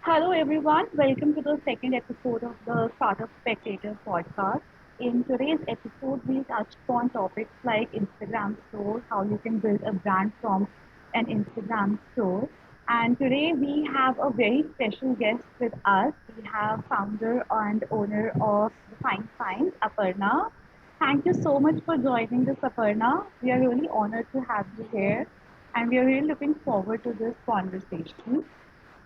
Hello, everyone. Welcome to the second episode of the Startup Spectator podcast. In today's episode, we'll touch upon topics like Instagram store, how you can build a brand from an Instagram store. And today we have a very special guest with us. We have founder and owner of the Fine Finds, Aparna. Thank you so much for joining this, Aparna. We are really honored to have you here, and we are really looking forward to this conversation.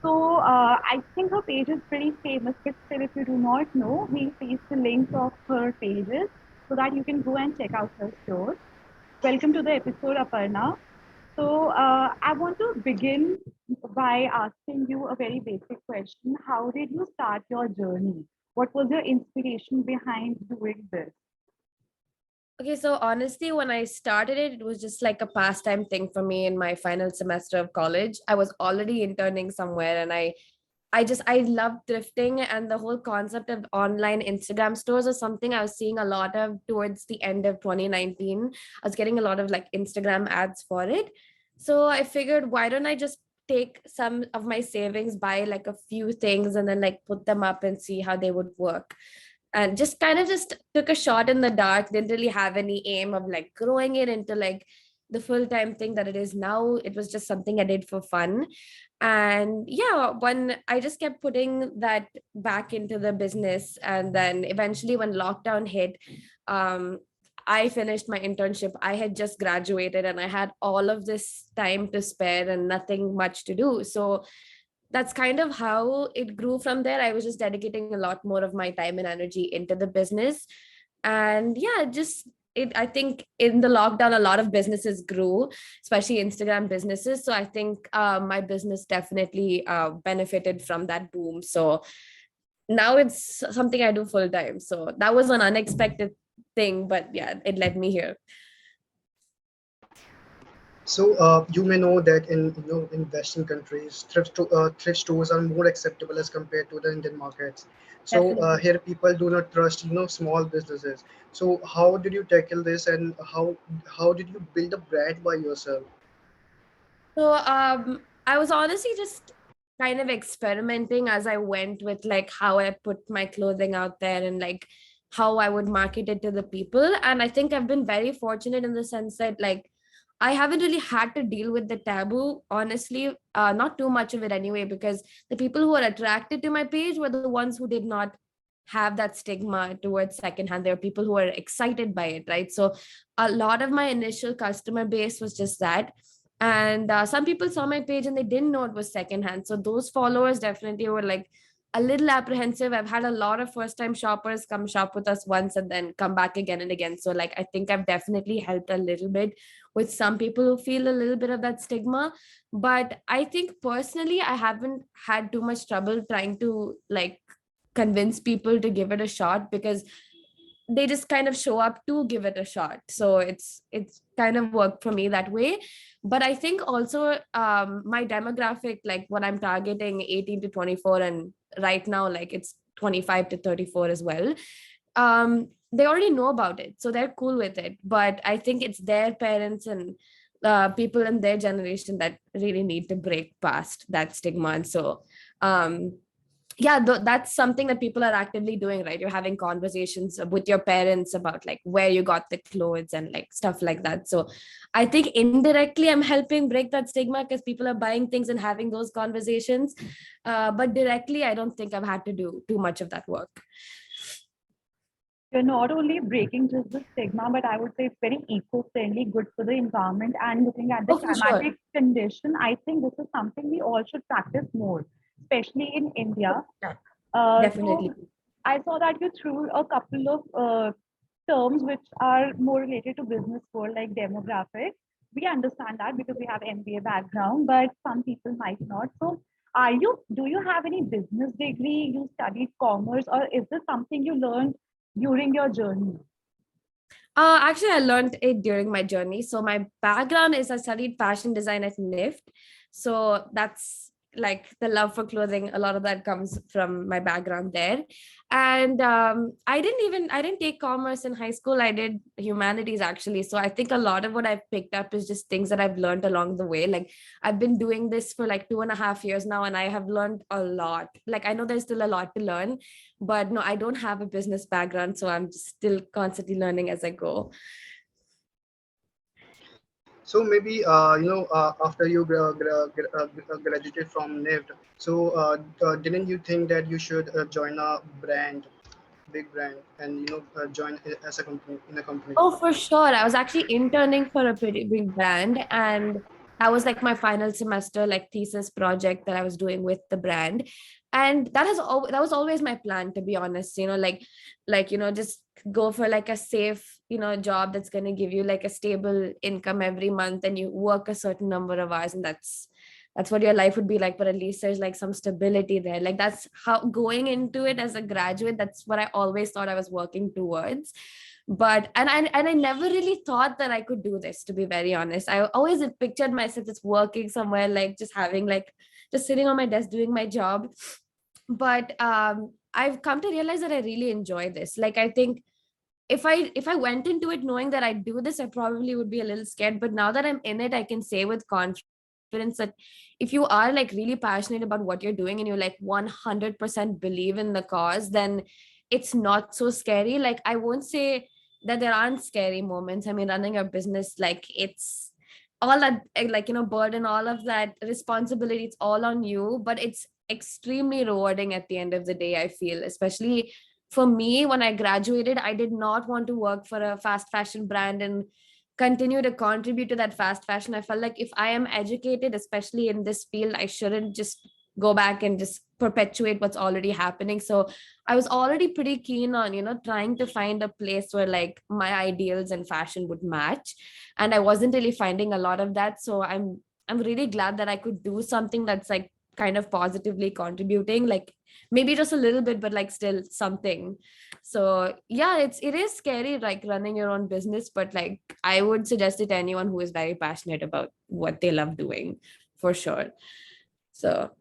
I think her page is pretty famous, but still, if you do not know, we'll paste the links of her pages so that you can go and check out her store. Welcome to the episode, Aparna. I want to begin by asking you a very basic question. How did you start your journey? What was your inspiration behind doing this? Okay, so honestly, when I started it, it was just like a pastime thing for me in my final semester of college. I was already interning somewhere and I love thrifting, and the whole concept of online Instagram stores is something I was seeing a lot of towards the end of 2019. I was getting a lot of like Instagram ads for it. So I figured, why don't I just take some of my savings, buy like a few things, and then like put them up and see how they would work, and just kind of just took a shot in the dark. Didn't really have any aim of like growing it into like the full-time thing that it is now. It was just something I did for fun. And yeah, when I just kept putting that back into the business, and then eventually when lockdown hit, um I finished my internship. I had just graduated and I had all of this time to spare and nothing much to do. So that's kind of how it grew from there. I was just dedicating a lot more of my time and energy into the business. And yeah, just it I think in the lockdown a lot of businesses grew, especially Instagram businesses. So I think my business definitely benefited from that boom. So now it's something I do full time. So that was an unexpected thing, but yeah, it led me here. So you may know that in Western countries, thrift stores are more acceptable as compared to the Indian markets. So Definitely. here people do not trust small businesses. So how did you tackle this, and how did you build a brand by yourself? So I was honestly just kind of experimenting as I went with like how I put my clothing out there and like how I would market it to the people. And I think I've been very fortunate in the sense that like I haven't really had to deal with the taboo, honestly, not too much of it anyway, because the people who were attracted to my page were the ones who did not have that stigma towards secondhand. There are people who are excited by it, right? So a lot of my initial customer base was just that. And some people saw my page and they didn't know it was secondhand. So those followers definitely were like a little apprehensive. I've had a lot of first time shoppers come shop with us once and then come back again and again. So like I think I've definitely helped a little bit with some people who feel a little bit of that stigma. But I think personally I haven't had too much trouble trying to like convince people to give it a shot, because they just kind of show up to give it a shot. So it's kind of worked for me that way. But I think also my demographic, like what I'm targeting, 18 to 24, and right now like it's 25 to 34 as well. They already know about it, so they're cool with it. But I think it's their parents and people in their generation that really need to break past that stigma. And so um yeah, that's something that people are actively doing, right? You're having conversations with your parents about like where you got the clothes and like stuff like that. So I think indirectly I'm helping break that stigma because people are buying things and having those conversations. But directly I don't think I've had to do too much of that work. You're not only breaking just the stigma, but I would say it's very eco-friendly, good for the environment, and looking at the Oh, for sure. climatic condition, I think this is something we all should practice more, especially in India. Yeah, So definitely. I saw that you threw a couple of terms which are more related to business world, like demographics. We understand that because we have MBA background, but some people might not. So, do you have any business degree? You studied commerce, or is this something you learned during your journey? Actually, I learned it during my journey. So my background is I studied fashion design at NIFT. So that's like the love for clothing, a lot of that comes from my background there. And I didn't take commerce in high school. I did humanities actually. So I think a lot of what I've picked up is just things that I've learned along the way. Like I've been doing this for like 2.5 years now, and I have learned a lot. Like I know there's still a lot to learn, but no, I don't have a business background, so I'm just still constantly learning as I go. So maybe after you graduated from NIFT, so didn't you think that you should join a brand, big brand, and join as a company in a company? Oh, for sure. I was actually interning for a pretty big brand, and that was like my final semester, like thesis project that I was doing with the brand. And that was always my plan, to be honest. Just go for like a safe, job that's going to give you like a stable income every month, and you work a certain number of hours, and that's what your life would be like. But at least there's like some stability there. Like that's how going into it as a graduate, that's what I always thought I was working towards. But and I never really thought that I could do this, to be very honest. I always pictured myself just working somewhere, like just having like just sitting on my desk doing my job. But I've come to realize that I really enjoy this. Like I think if I went into it knowing that I do this, I probably would be a little scared. But now that I'm in it, I can say with confidence that if you are like really passionate about what you're doing and you like 100% believe in the cause, then it's not so scary. Like I won't say that there aren't scary moments. I mean, running a business, like it's all that like burden, all of that responsibility, it's all on you, but it's extremely rewarding at the end of the day, I feel. Especially for me, when I graduated, I did not want to work for a fast fashion brand and continue to contribute to that fast fashion. I felt like if I am educated, especially in this field, I shouldn't just go back and just perpetuate what's already happening. So I was already pretty keen on, trying to find a place where like my ideals and fashion would match. And I wasn't really finding a lot of that. So I'm really glad that I could do something that's like kind of positively contributing, like maybe just a little bit, but like still something. So yeah, it is scary like running your own business, but like I would suggest it to anyone who is very passionate about what they love doing, for sure. So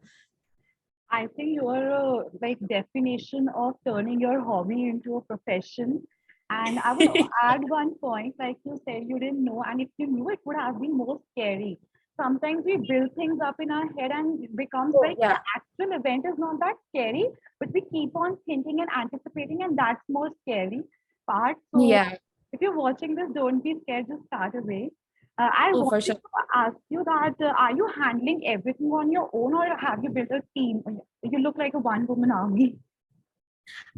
I think your like definition of turning your hobby into a profession. And I would add one point, like you said, you didn't know, and if you knew, it would have been more scary. Sometimes we build things up in our head, and it becomes oh, like the yeah. actual event is not that scary, but we keep on thinking and anticipating, and that's more scary part. So Yeah. if you're watching this, don't be scared, just start away. I Oh, for wanted sure. to ask you that are you handling everything on your own, or have you built a team? You look like a one woman army.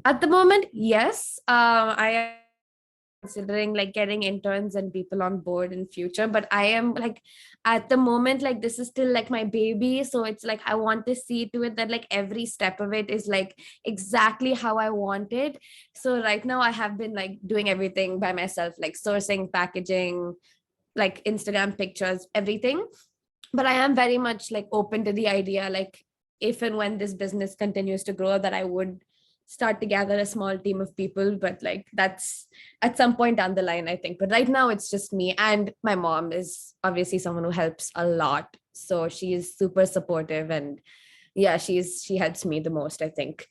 At the moment, yes. I am considering like getting interns and people on board in future, but I am like at the moment, like this is still like my baby. So it's like I want to see to it that like every step of it is like exactly how I want it. So right now I have been like doing everything by myself, like sourcing, packaging, like Instagram pictures, everything. But I am very much like open to the idea, like if and when this business continues to grow, that I would start to gather a small team of people. But like that's at some point down the line, I think. But right now it's just me, and my mom is obviously someone who helps a lot. So she is super supportive, and yeah, she helps me the most, I think.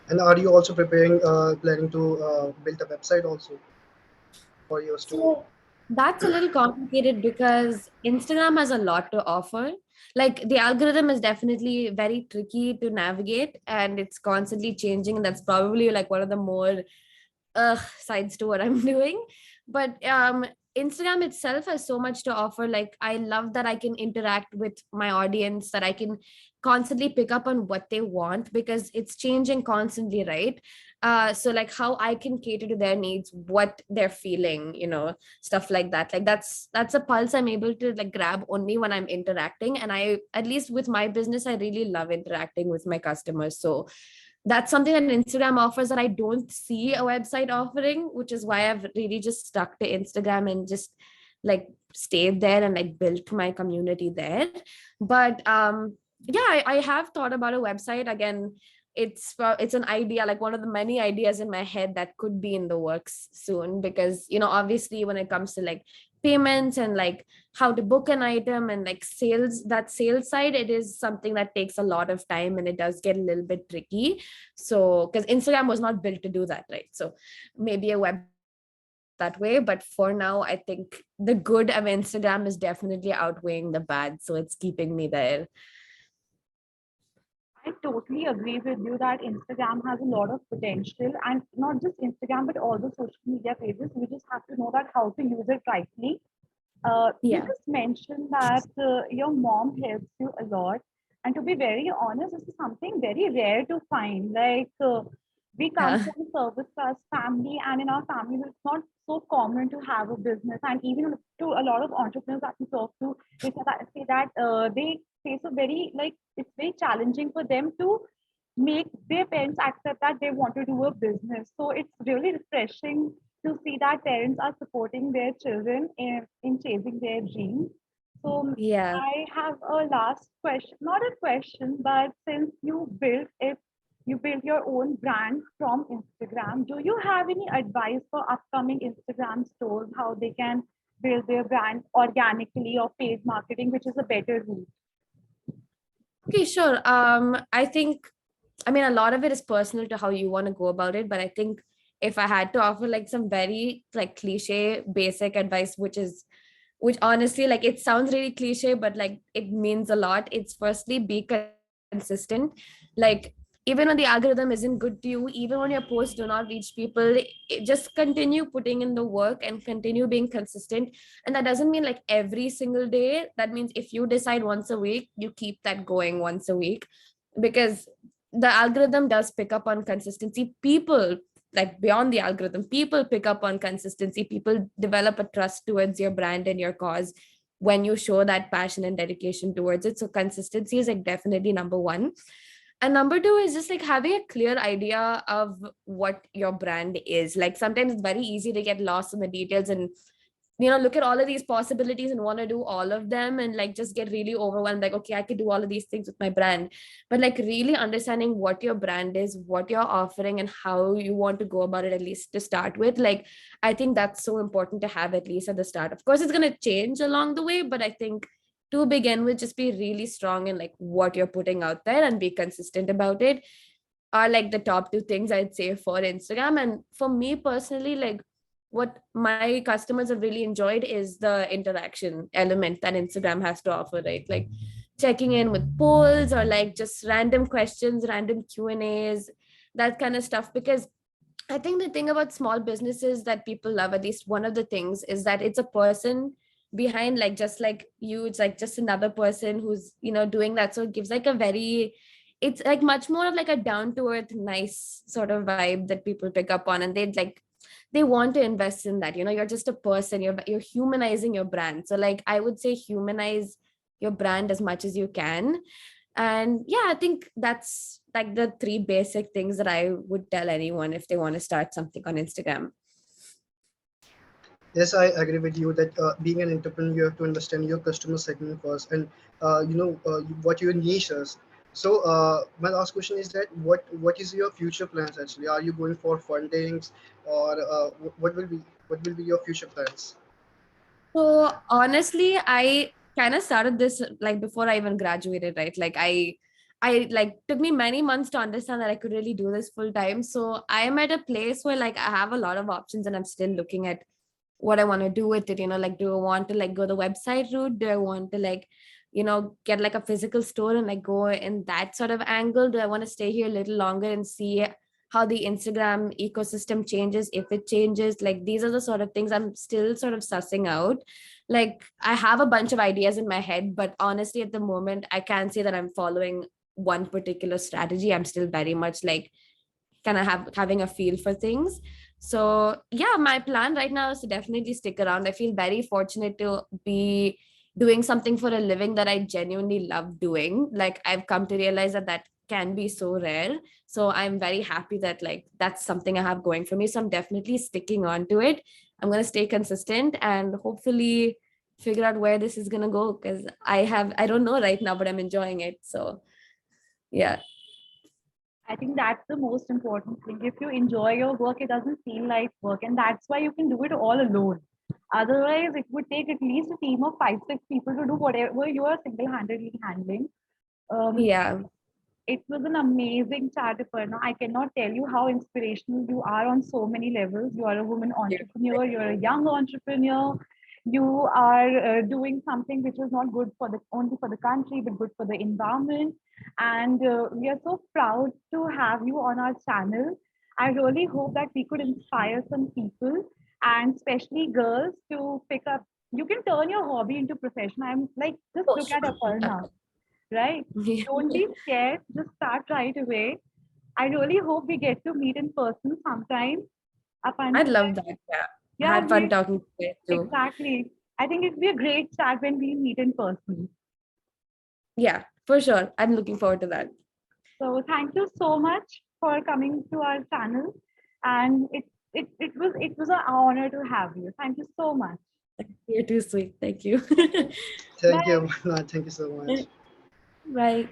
And are you also planning to build a website also for your store? So that's a little complicated because Instagram has a lot to offer. Like the algorithm is definitely very tricky to navigate, and it's constantly changing. And that's probably like one of the more sides to what I'm doing. But Instagram itself has so much to offer. Like I love that I can interact with my audience, that I can constantly pick up on what they want because it's changing constantly, right? So like how I can cater to their needs, what they're feeling, stuff like that. Like that's a pulse I'm able to like grab only when I'm interacting. And I, at least with my business, I really love interacting with my customers. So that's something that Instagram offers that I don't see a website offering, which is why I've really just stuck to Instagram and just like stayed there and like built my community there. But yeah, I have thought about a website again. It's an idea, like one of the many ideas in my head that could be in the works soon, because obviously when it comes to like payments and like how to book an item and like sales, that sales side, it is something that takes a lot of time and it does get a little bit tricky. So because Instagram was not built to do that, right? So maybe a website can help that way, but for now I think the good of Instagram is definitely outweighing the bad, so it's keeping me there. I totally agree with you that Instagram has a lot of potential, and not just Instagram, but all the social media pages. We just have to know that how to use it rightly. You Yeah. just mentioned that your mom helps you a lot, and to be very honest, this is something very rare to find. Like we come Yeah. from service class family, and in our family, it's not so common to have a business. And even to a lot of entrepreneurs that we talk to, they say that they face a very like it's very challenging for them to make their parents accept that they want to do a business. So it's really refreshing to see that parents are supporting their children in chasing their dreams. So Yeah. I have a last question, not a question, but since if you build your own brand from Instagram, do you have any advice for upcoming Instagram stores, how they can build their brand organically or paid marketing, which is a better route? Okay, sure. I think, I mean, a lot of it is personal to how you want to go about it, but I think if I had to offer like some very like cliche basic advice, which honestly, like it sounds really cliche, but like it means a lot. It's firstly be consistent. Like even when the algorithm isn't good to you, even when your posts do not reach people, just continue putting in the work and continue being consistent. And that doesn't mean like every single day. That means if you decide once a week, you keep that going once a week, because the algorithm does pick up on consistency. People, like beyond the algorithm, people pick up on consistency. People develop a trust towards your brand and your cause when you show that passion and dedication towards it. So consistency is like definitely number one. And number two is just like having a clear idea of what your brand is. Like sometimes it's very easy to get lost in the details and look at all of these possibilities and want to do all of them and like just get really overwhelmed, like, okay, I could do all of these things with my brand. But like really understanding what your brand is, what you're offering, and how you want to go about it, at least to start with. Like I think that's so important to have at least at the start. Of course it's going to change along the way, but I think to begin with, just be really strong in like what you're putting out there and be consistent about it, are like the top two things I'd say for Instagram. And for me personally, like what my customers have really enjoyed is the interaction element that Instagram has to offer, right? Like checking in with polls or like just random questions, random Q&As, that kind of stuff. Because I think the thing about small businesses that people love, at least one of the things, is that it's a person behind, like just like you, it's like just another person who's doing that. So it gives like a very, it's like much more of like a down to earth nice sort of vibe that people pick up on, and they want to invest in that. You're just a person, you're humanizing your brand. So like I would say humanize your brand as much as you can. And yeah, I think that's like the three basic things that I would tell anyone if they want to start something on Instagram. Yes, I agree with you that being an entrepreneur, you have to understand your customer segment first, and what your niche is. So my last question is that what is your future plans actually? Are you going for fundings, or what will be your future plans? So honestly, I kind of started this like before I even graduated, right? Like I like took me many months to understand that I could really do this full time. So I am at a place where like I have a lot of options and I'm still looking at what I want to do with it. Like do I want to like go the website route? Do I want to like, get like a physical store and like go in that sort of angle? Do I want to stay here a little longer and see how the Instagram ecosystem changes, if it changes? Like these are the sort of things I'm still sort of sussing out. Like I have a bunch of ideas in my head, but honestly at the moment I can't say that I'm following one particular strategy. I'm still very much like kind of having a feel for things. So yeah, my plan right now is to definitely stick around. I feel very fortunate to be doing something for a living that I genuinely love doing. Like I've come to realize that that can be so rare. So I'm very happy that like that's something I have going for me. So I'm definitely sticking on to it. I'm going to stay consistent and hopefully figure out where this is going to go, because I don't know right now, but I'm enjoying it. So yeah. I think that's the most important thing. If you enjoy your work, it doesn't feel like work, and that's why you can do it all alone. Otherwise, it would take at least a team of 5, 6 people to do whatever you are single-handedly handling. Um, Yeah. it was an amazing chat, Aparna. I cannot tell you how inspirational you are on so many levels. You are a woman entrepreneur, you're a young entrepreneur, you are doing something which is not good for the only for the country, but good for the environment. And we are so proud to have you on our channel. I really hope that we could inspire some people and especially girls to pick up. You can turn your hobby into profession. I'm like, just For look at sure. Aparna, right? Yeah. Don't be scared. Just start right away. I really hope we get to meet in person sometime. Up I'd until love then, that. Yeah. I yeah, had fun talking to you too. exactly. I think it'd be a great chat when we meet in person. Yeah, for sure. I'm looking forward to that. So thank you so much for coming to our channel, and it was an honor to have you. Thank you so much. You're too sweet. Thank you. Thank Bye. you. Thank you so much. Bye.